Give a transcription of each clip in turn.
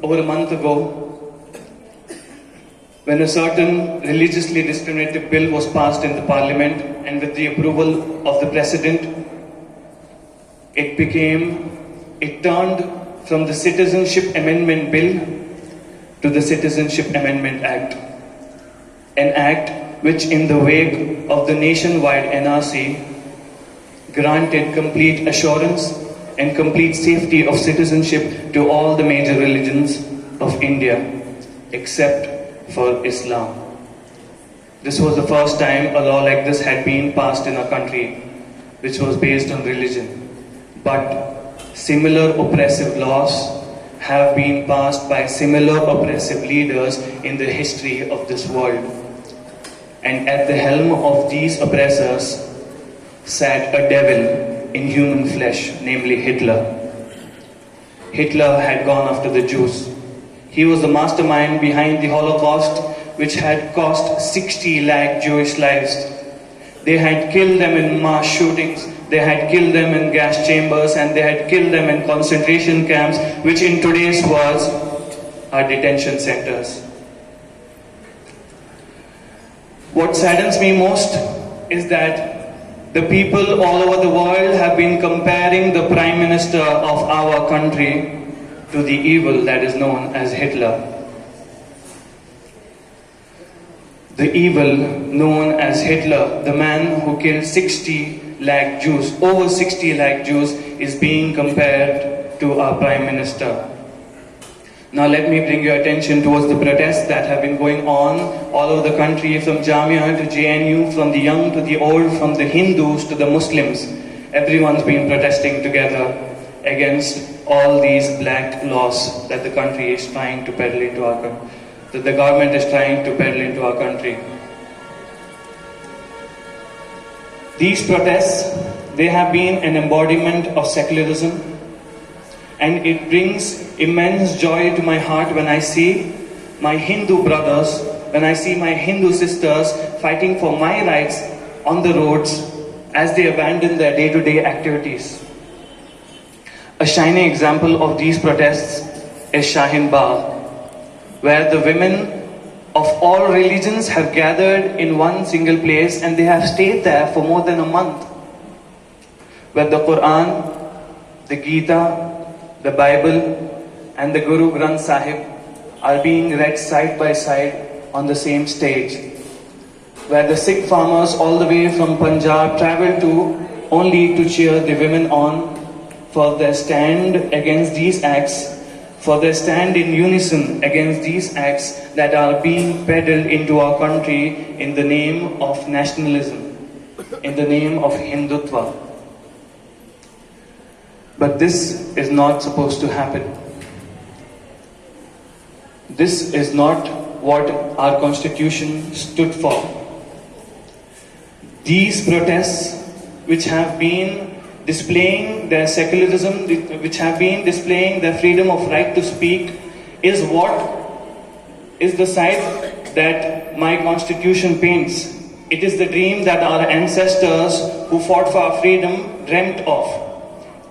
over a month ago, when a certain religiously discriminative bill was passed in the parliament, and with the approval of the president, it turned from the Citizenship Amendment Bill to the Citizenship Amendment Act. An act which, in the wake of the nationwide NRC, granted complete assurance and complete safety of citizenship to all the major religions of India, except for Islam. This was the first time a law like this had been passed in a country which was based on religion. But similar oppressive laws have been passed by similar oppressive leaders in the history of this world. And at the helm of these oppressors sat a devil in human flesh, namely Hitler. Hitler had gone after the Jews. He was the mastermind behind the Holocaust, which had cost 60 lakh Jewish lives. They had killed them in mass shootings, they had killed them in gas chambers, and they had killed them in concentration camps, which in today's words are detention centers. What saddens me most is that the people all over the world have been comparing the Prime Minister of our country to the evil that is known as Hitler. The evil known as Hitler, the man who killed 60 lakh Jews, over 60 lakh Jews, is being compared to our Prime Minister. Now let me bring your attention towards the protests that have been going on all over the country, from Jamia to JNU, from the young to the old, from the Hindus to the Muslims. Everyone's been protesting together against all these black laws that the country is trying to peddle into our country, that the government is trying to peddle into our country. These protests, they have been an embodiment of secularism, and it brings immense joy to my heart when I see my Hindu brothers, when I see my Hindu sisters fighting for my rights on the roads as they abandon their day-to-day activities. A shining example of these protests is Shaheen Bagh, where the women of all religions have gathered in one single place, and they have stayed there for more than a month, where the Quran, the Gita, the Bible and the Guru Granth Sahib are being read side by side on the same stage, where the Sikh farmers all the way from Punjab travel to only to cheer the women on for their stand against these acts, for their stand in unison against these acts that are being peddled into our country in the name of nationalism, in the name of Hindutva. But this is not supposed to happen. This is not what our constitution stood for. These protests, which have been displaying their secularism, which have been displaying their freedom of right to speak, is the side that my constitution paints. It is the dream that our ancestors who fought for our freedom dreamt of.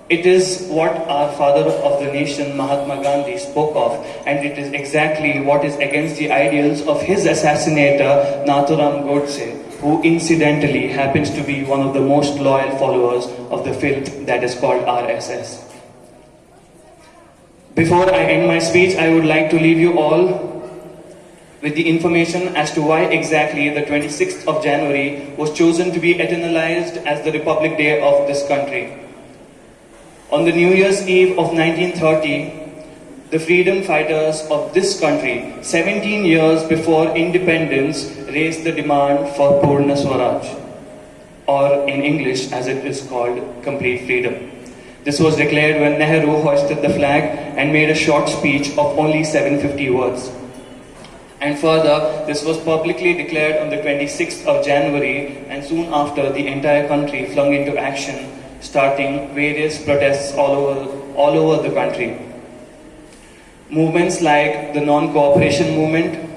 It is what our father of the nation, Mahatma Gandhi, spoke of, and it is exactly what is against the ideals of his assassinator, Nathuram Godse, who incidentally happens to be one of the most loyal followers of the filth that is called RSS. Before I end my speech, I would like to leave you all with the information as to why exactly the 26th of January was chosen to be eternalized as the Republic Day of this country. On the New Year's Eve of 1930, the freedom fighters of this country, 17 years before independence, raised the demand for Purna Swaraj, or in English as it is called, complete freedom. This was declared when Nehru hoisted the flag and made a short speech of only 750 words. And further, this was publicly declared on the 26th of January, and soon after the entire country flung into action, starting various protests all over the country. Movements like the non-cooperation movement,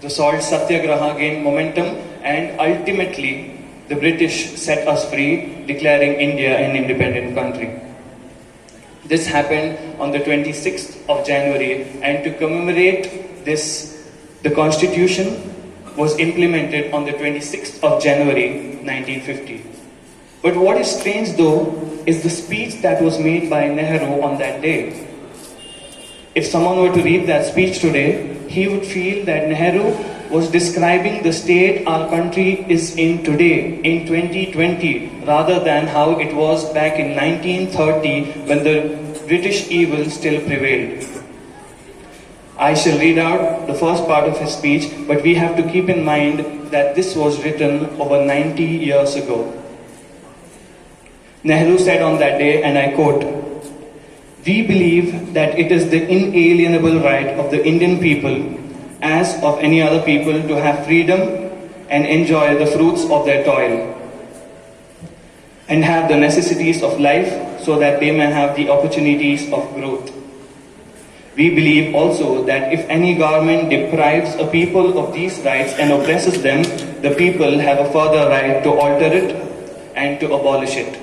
the salt satyagraha gained momentum, and ultimately the British set us free, declaring India an independent country. This happened on the 26th of January, and to commemorate this, the Constitution was implemented on the 26th of January 1950. But what is strange though is the speech that was made by Nehru on that day. If someone were to read that speech today, he would feel that Nehru was describing the state our country is in today, in 2020, rather than how it was back in 1930 when the British evil still prevailed. I shall read out the first part of his speech, but we have to keep in mind that this was written over 90 years ago. Nehru said on that day, and I quote, "We believe that it is the inalienable right of the Indian people, as of any other people, to have freedom and enjoy the fruits of their toil, and have the necessities of life so that they may have the opportunities of growth. We believe also that if any government deprives a people of these rights and oppresses them, the people have a further right to alter it and to abolish it.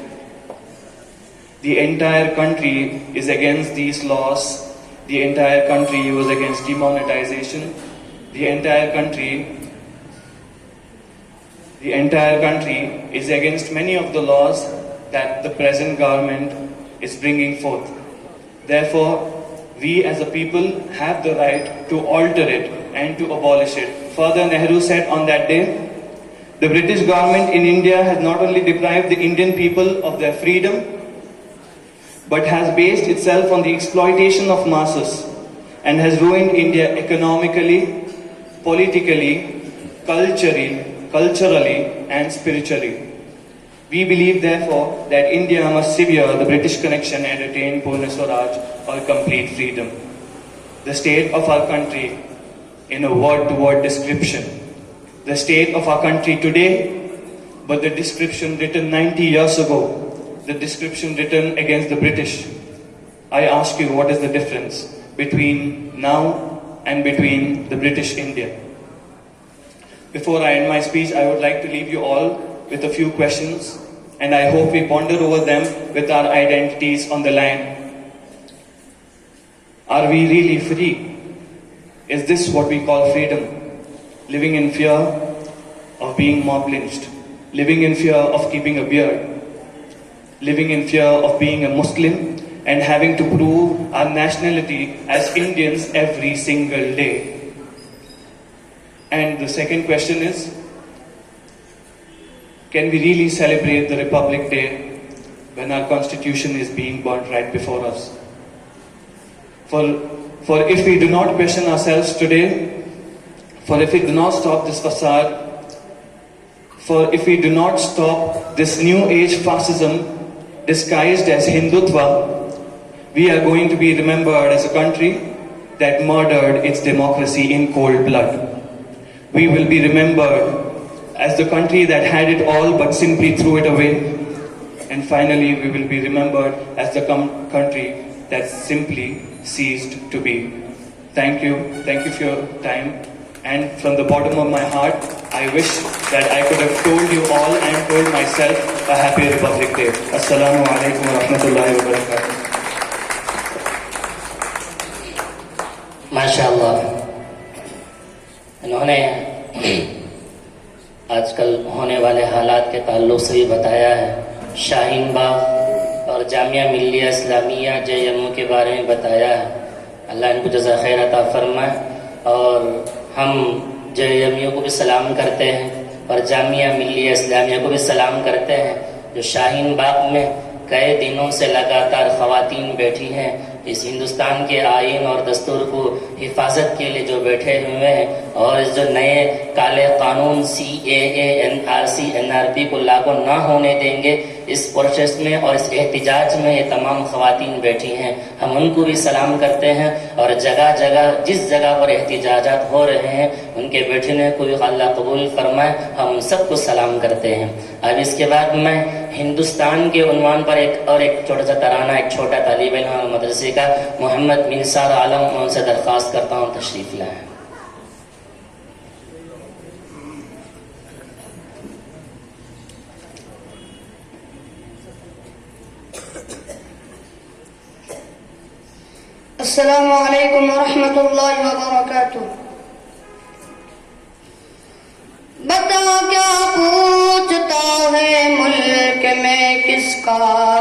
The entire country is against these laws. The entire country was against demonetization. The entire country is against many of the laws that the present government is bringing forth. Therefore, we as a people have the right to alter it and to abolish it." Further, Nehru said on that day, "The British government in India has not only deprived the Indian people of their freedom, but has based itself on the exploitation of masses and has ruined India economically, politically, culturally and spiritually. We believe therefore that India must sever the British connection and attain Purna Swaraj or complete freedom. The state of our country in a word-to-word description. The state of our country today, but the description written 90 years ago. The description written against the British. I ask you, what is the difference between now and between the British India?" Before I end my speech, I would like to leave you all with a few questions, and I hope we ponder over them with our identities on the line. Are we really free? Is this what we call freedom? Living in fear of being mob lynched, living in fear of keeping a beard, living in fear of being a Muslim, and having to prove our nationality as Indians every single day. And the second question is, can we really celebrate the Republic Day when our constitution is being burnt right before us? For if we do not question ourselves today, for if we do not stop this facade, for if we do not stop this new age fascism disguised as Hindutva, we are going to be remembered as a country that murdered its democracy in cold blood. We will be remembered as the country that had it all but simply threw it away. And finally, we will be remembered as the country that simply ceased to be. Thank you for your time. And from the bottom of my heart, I wish that I could have told you all and told myself a happy Republic Day. Assalamu alaikum wa rahmatullahi wa barakatuh. माशाअल्लाह, इन्होंने आजकल होने वाले हालात के ताल्लुक से भी बताया है। शाहीन बाग और जामिया मिल्लिया इस्लामिया JMU के बारे में बताया है। अल्लाह इनको जज़ा खैर अता फरमाए। और हम JMU को भी सलाम करते हैं और जामिया मिल्लिया इस्लामिया को भी सलाम करते हैं, जो शाहीन बाग में कई दिनों से लगातार ख़वातीन बैठी हैं, इस हिंदुस्तान के आईन और दस्तूर को हिफाजत के लिए जो बैठे हुए हैं, और इस जो नए काले कानून CAA NRC NRP को लागू ना होने देंगे, इस प्रोसेस में और इस एहतिजाज में ये तमाम ख़वातीन बैठी हैं। हम उनको भी सलाम करते हैं और जगह जगह जिस जगह पर एहतिजाजात हो रहे हैं उनके बैठने को भी अल्लाह कबूल फरमाए। हम सबको सलाम करते हैं। अब इसके बाद मैं हिंदुस्तान के उन्वान पर एक छोटा सा तराना, एक छोटा तालिब इल्म मदरसे का मोहम्मद मिनसार आलम, उनसे दरख्वास्त करता हूँ तशरीफ लाएं। अस्सलामु अलैकुम वरहमतुल्लाहि वबरकातुह। बता क्या पूछता है मुल्क में किसका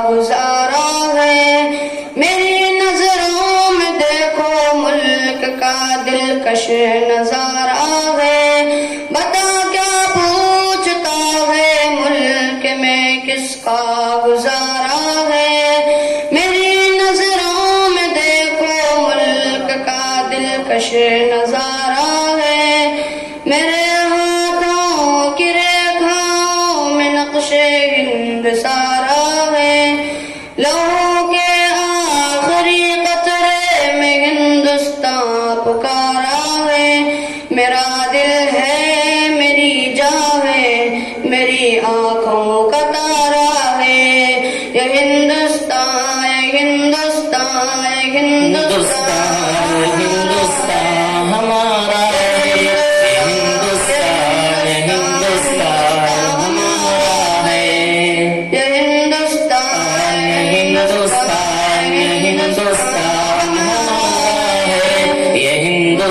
गुजारा है, मेरी नजरों में देखो मुल्क का दिलकश नजारा है। बता क्या पूछता है मुल्क में किसका गुजारा है, मेरी नजरों में देखो मुल्क का दिलकश नजारा है। मेरे हाथों की रेखाओं में नक्शे हिंद सारा है, लहू के आखिरी कतरे में हिंदुस्तान पुकारा है। मेरा दिल है, मेरी जान है, मेरी आंखों का तारा है। ये हिंदुस्तान, ये हिंदुस्तान, ये हिंदुस्तान, हिंदुस्तान हमारा है, ये हिंदुस्तान, ये हिंदुस्तान हमारा है। ये हिंदुस्तान, ये हिंदुस्तान, ये हिंदुस्तान हमारा है, ये हिंदुस्तान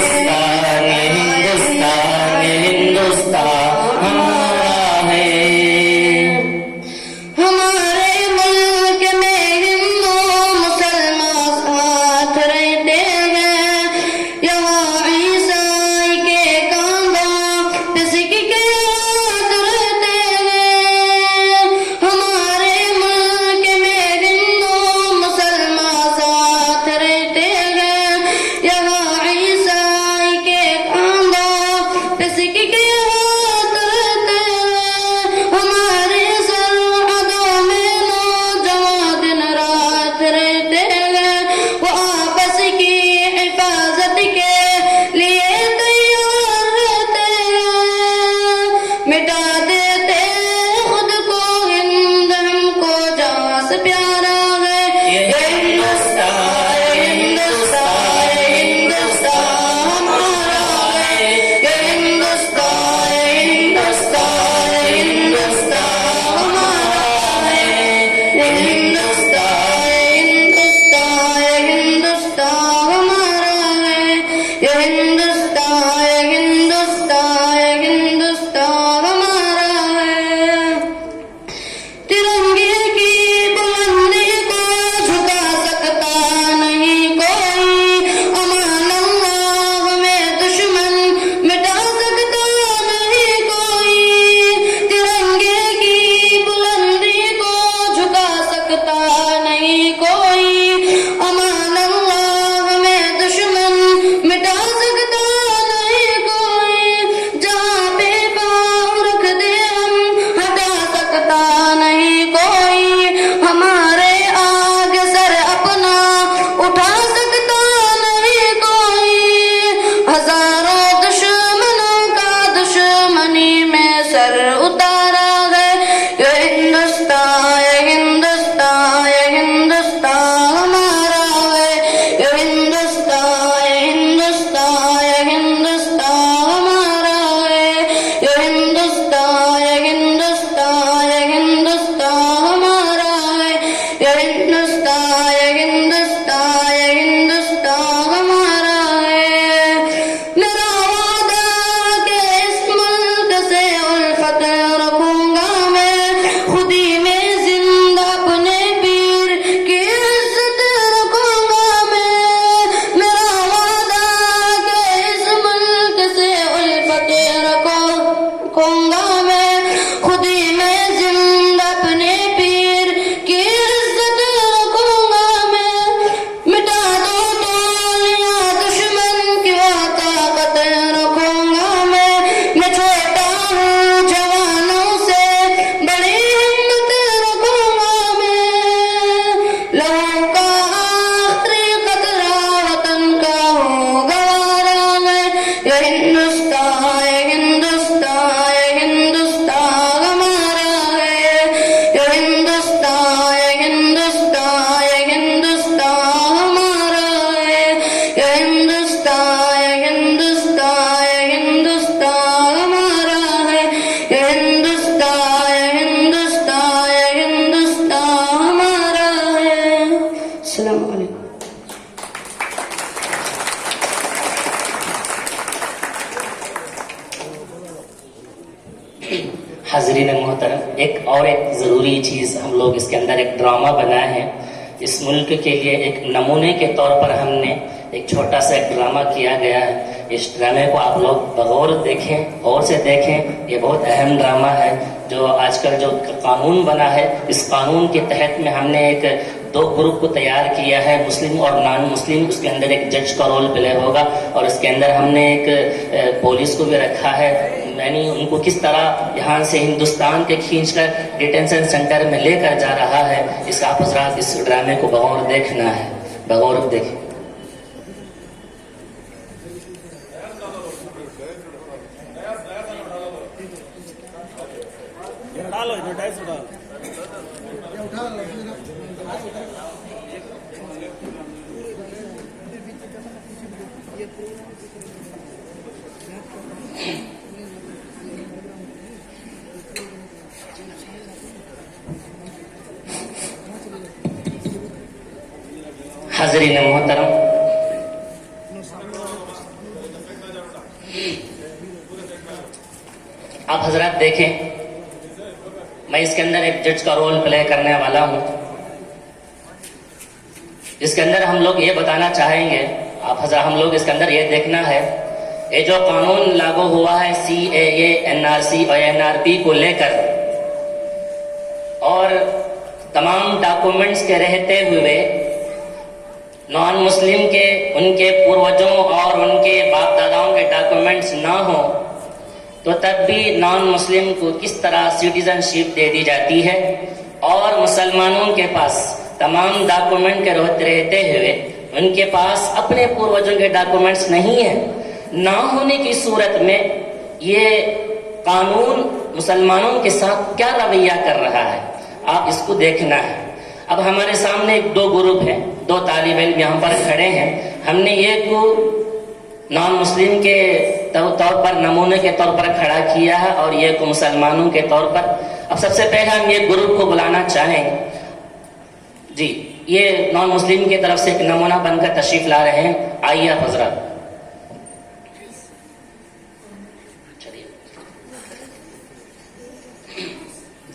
हाजरीन मोहतरम, एक ज़रूरी चीज़ हम लोग इसके अंदर एक ड्रामा बनाए हैं। इस मुल्क के लिए एक नमूने के तौर पर हमने एक छोटा सा एक ड्रामा किया गया है। इस ड्रामे को आप लोग बगौर देखें, गौर से देखें। ये बहुत अहम ड्रामा है। जो आजकल जो कानून बना है, इस कानून के तहत में हमने एक 2 ग्रुप को तैयार किया है, मुस्लिम और नॉन मुस्लिम। उसके अंदर एक जज का रोल प्ले होगा और इसके अंदर हमने एक पुलिस को भी रखा है। यानी उनको किस तरह यहाँ से हिंदुस्तान के खींचकर डिटेंशन सेंटर में लेकर जा रहा है, इसका आप हज़रात इस ड्रामे को बगौर देखना है, बगौर देखें। हाज़रीन मोहतरम, आप हजरात देखें, मैं इसके अंदर एक जज का रोल प्ले करने वाला हूं। इसके अंदर हम लोग ये बताना चाहेंगे, हम लोग इसके अंदर ये देखना है, ये जो कानून लागू हुआ है CAA, NRC और NRP को लेकर, और तमाम डॉक्यूमेंट्स के रहते हुए नॉन मुस्लिम के उनके पूर्वजों और उनके बाप दादाओं के डॉक्यूमेंट्स ना हो तो तब भी नॉन मुस्लिम को किस तरह सिटीजनशिप दे दी जाती है, और मुसलमानों के पास तमाम डॉक्यूमेंट के रहते हुए उनके पास अपने पूर्वजों के डॉक्यूमेंट्स नहीं है। ना होने की सूरत में ये कानून मुसलमानों के साथ क्या रवैया कर रहा है, आप इसको देखना है। अब हमारे सामने 2 ग्रुप है, 2 तालिब इल्म यहाँ पर खड़े हैं। हमने एक को नॉन मुस्लिम के तौर पर, नमूने के तौर पर खड़ा किया है और ये को मुसलमानों के तौर पर। अब सबसे पहले हम ये ग्रुप को बुलाना चाहेंगे। जी, ये नॉन मुस्लिम की तरफ से एक नमूना बनकर तशरीफ ला रहे हैं। आइए आप हजरात।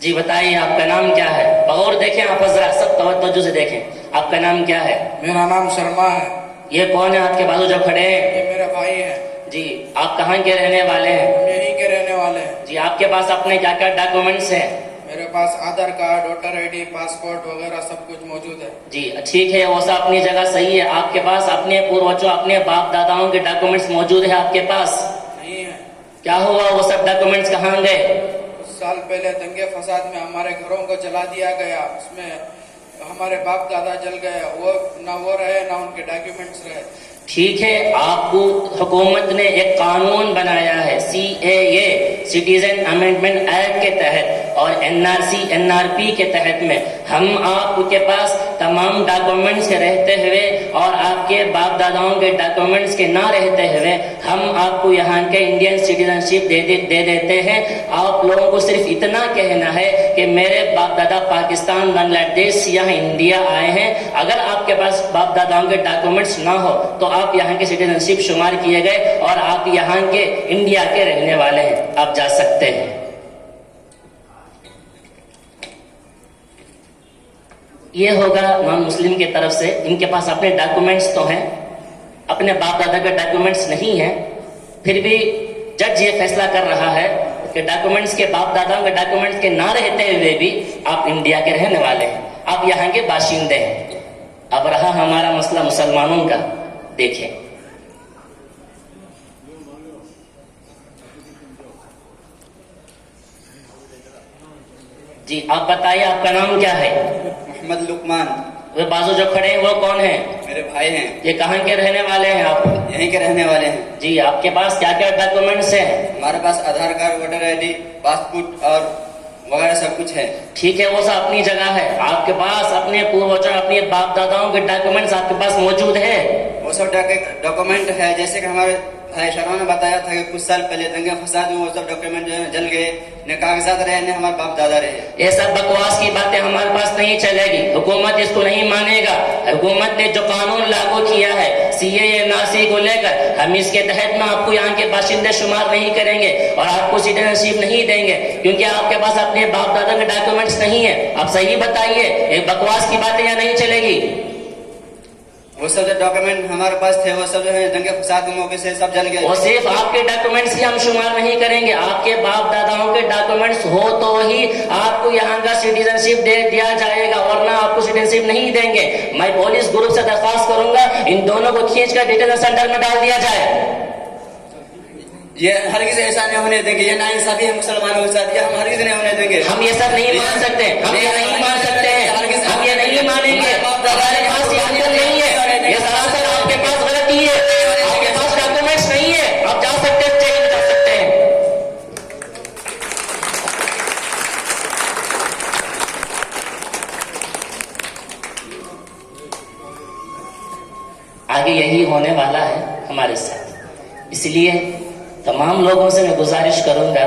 जी बताइए, आपका नाम क्या है? और देखें आप हजरात, सब तवज्जो से देखें, आपका नाम क्या है? मेरा नाम शर्मा है। ये कौन है आपके बाजू जो खड़े हैं? ये मेरा भाई है। जी, आप कहाँ के रहने वाले हैं? हम यहीं के रहने वाले हैं। जी, आपके पास अपने क्या क्या डॉक्यूमेंट्स हैं? मेरे पास आधार कार्ड, वोटर ID, पासपोर्ट वगैरह सब कुछ मौजूद है। जी ठीक है, वो सब अपनी जगह सही है। आपके पास अपने पूर्वजों, अपने बाप दादाओं के डॉक्यूमेंट्स मौजूद है आपके पास? नहीं है। क्या हुआ, वो सब डॉक्यूमेंट्स कहाँ गए? कुछ साल पहले दंगे फसाद में हमारे घरों को जला दिया गया, उसमें हमारे बाप दादा जल गए। वो ना वो रहे ना उनके डॉक्यूमेंट्स रहे। ठीक है, आपको हुकूमत ने एक कानून बनाया है CAA, सिटीजन अमेंडमेंट एक्ट के तहत, और NRC, NRP के तहत में हम आपके पास तमाम डॉक्यूमेंट्स के रहते हुए और आपके बाप दादाओं के डॉक्यूमेंट्स के ना रहते हुए हम आपको यहाँ के इंडियन सिटीजनशिप दे देते हैं। आप लोगों को सिर्फ इतना कहना है कि मेरे बाप दादा पाकिस्तान, बांग्लादेश, यहाँ इंडिया आए हैं। अगर आपके पास बाप दादाओं के डॉक्यूमेंट्स ना हो तो आप यहाँ के सिटीजनशिप शुमार किए गए और आप यहाँ के इंडिया के रहने वाले हैं, आप जा सकते हैं। ये होगा नॉन मुस्लिम की तरफ से। इनके पास अपने डॉक्यूमेंट्स तो हैं, अपने बाप दादा के डॉक्यूमेंट्स नहीं हैं, फिर भी जज ये फैसला कर रहा है कि डॉक्यूमेंट्स के, बाप दादाओं के डॉक्यूमेंट्स के ना रहते हुए भी आप इंडिया के रहने वाले हैं, आप यहाँ के बाशिंदे हैं। अब रहा हमारा मसला मुसलमानों का, देखिए। जी आप बताइए, आपका नाम क्या है? मोहम्मद लुकमान। वे बाजू जो खड़े हैं वो कौन है? मेरे भाई हैं। ये कहाँ के रहने वाले हैं आप? यहीं के रहने वाले हैं। जी, आपके पास क्या क्या डॉक्यूमेंट्स हैं? हमारे पास आधार कार्ड, वोटर ID, पासपोर्ट और वगैरह सब कुछ है। ठीक है, वो सब अपनी जगह है। आपके पास अपने पूर्वजों, अपने बाप दादाओं के डॉक्यूमेंट्स आपके पास मौजूद है? वो सब डॉक्यूमेंट है, जैसे कि हमारे भाई शर्मा ने बताया था कि कुछ साल पहले दंगे फसाद में वो सब डॉक्यूमेंट जो है जल गए, न कागजात रहे न हमारे बाप दादा रहे। ये सब बकवास की बातें हमारे पास नहीं चलेगी, हुकूमत इसको नहीं मानेगा। हुकूमत ने जो कानून लागू किया है CAA को लेकर, हम इसके तहत में आपको यहाँ के बाशिंदे शुमार नहीं करेंगे और आपको सिटीजनशिप नहीं देंगे, क्योंकि आपके पास अपने बाप दादा के डॉक्यूमेंट्स नहीं है। आप सही बताइए, ये बकवास की बातें यहाँ नहीं चलेगी। वो सब जो डॉक्यूमेंट हमारे पास थे वो सब जो है दंगे फसाद के मौके से सब जल गए। वो सिर्फ आपके डॉक्यूमेंट्स ही हम शुमार नहीं करेंगे, आपके बाप दादाओं के डॉक्यूमेंट्स हो तो ही आपको यहाँ का सिटीजनशिप दे दिया जाएगा, वरना आपको सिटीजनशिप नहीं देंगे। मैं पुलिस ग्रुप से दरख्वास्त करूंगा इन दोनों को खींच कर डिटेंशन सेंटर में डाल दिया जाए। ये हरगिज ऐसा नहीं होने देंगे, ये नाइंसाफी है मुसलमानों के साथ, ये हम हरगिज नहीं होने देंगे। हम ये सब नहीं मान सकते, हम ये नहीं मान सकते हैं, हम ये नहीं मानेंगे। हमारे पास ये अंदर नहीं है, ये सरासर आपके पास गलती है, आपके पास डॉक्यूमेंट्स नहीं है। आप जा सकते हैं, चेक कर सकते हैं। आगे यही होने वाला है हमारे साथ, इसलिए तमाम लोगों से मैं गुजारिश करूंगा,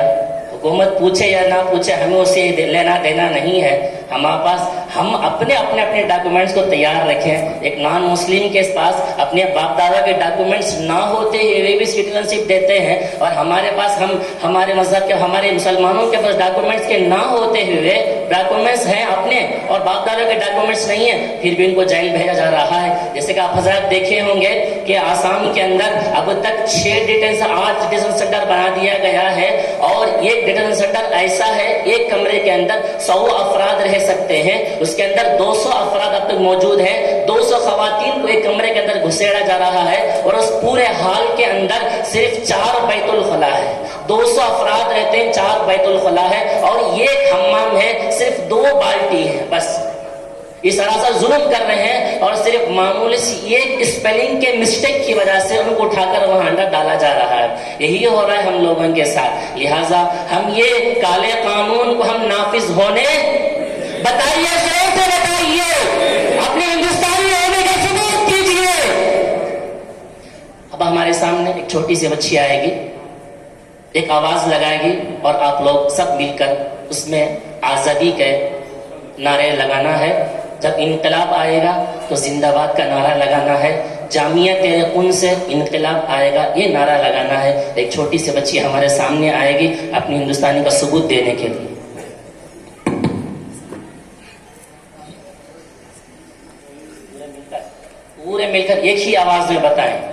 हुकूमत पूछे या ना पूछे, हमें उसे लेना देना नहीं है। हमारे पास हम अपने डॉक्यूमेंट्स को तैयार रखें। एक नॉन मुस्लिम के पास अपने बाप दादा के डॉक्यूमेंट्स ना होते हुए भी सिटीजनशिप देते हैं, और हमारे पास हमारे मजहब के, हमारे मुसलमानों के पास डॉक्यूमेंट्स के ना होते हुए डॉक्यूमेंट्स हैं अपने और बाप दादा के डॉक्यूमेंट्स नहीं है, फिर भी इनको जेल भेजा जा रहा है। जैसे कि आप हजरत देखे होंगे कि आसाम के अंदर अब तक 8 डिटेंशन सेंटर बना दिया गया है, और एक डिटेंशन सेंटर ऐसा है एक कमरे के अंदर 100 अफराद रह सकते हैं, उसके अंदर 200 अफराद अब तक मौजूद है। 200 खवातीन को एक कमरे के अंदर घुसेड़ा जा रहा है, और उस पूरे हाल के अंदर सिर्फ 4 बैतुल खुला है। 200 अफराद रहते हैं, 4 बैतुल खुला है, और ये हम्माम है, सिर्फ 2 बाल्टी है बस। इस तरह से जुल्म कर रहे हैं, और सिर्फ मामूली सी एक स्पेलिंग के मिस्टेक की वजह से उनको उठाकर वहां अंदर डाला जा रहा है। यही हो रहा है हम लोगों के साथ। लिहाजा हम ये काले कानून को हम नाफिज होने बताइए, जोर से बताइए, अपने हिंदुस्तानी होने का सबूत कीजिए। अब हमारे सामने एक छोटी सी बच्ची आएगी, एक आवाज लगाएगी, और आप लोग सब मिलकर उसमें आजादी के नारे लगाना है। जब इनकलाब आएगा तो जिंदाबाद का नारा लगाना है, जामिया तेरे खून से इनकलाब आएगा ये नारा लगाना है। एक छोटी सी बच्ची हमारे सामने आएगी अपनी हिंदुस्तानी का सबूत देने के लिए। पूरे मिलकर एक ही आवाज में बताएं।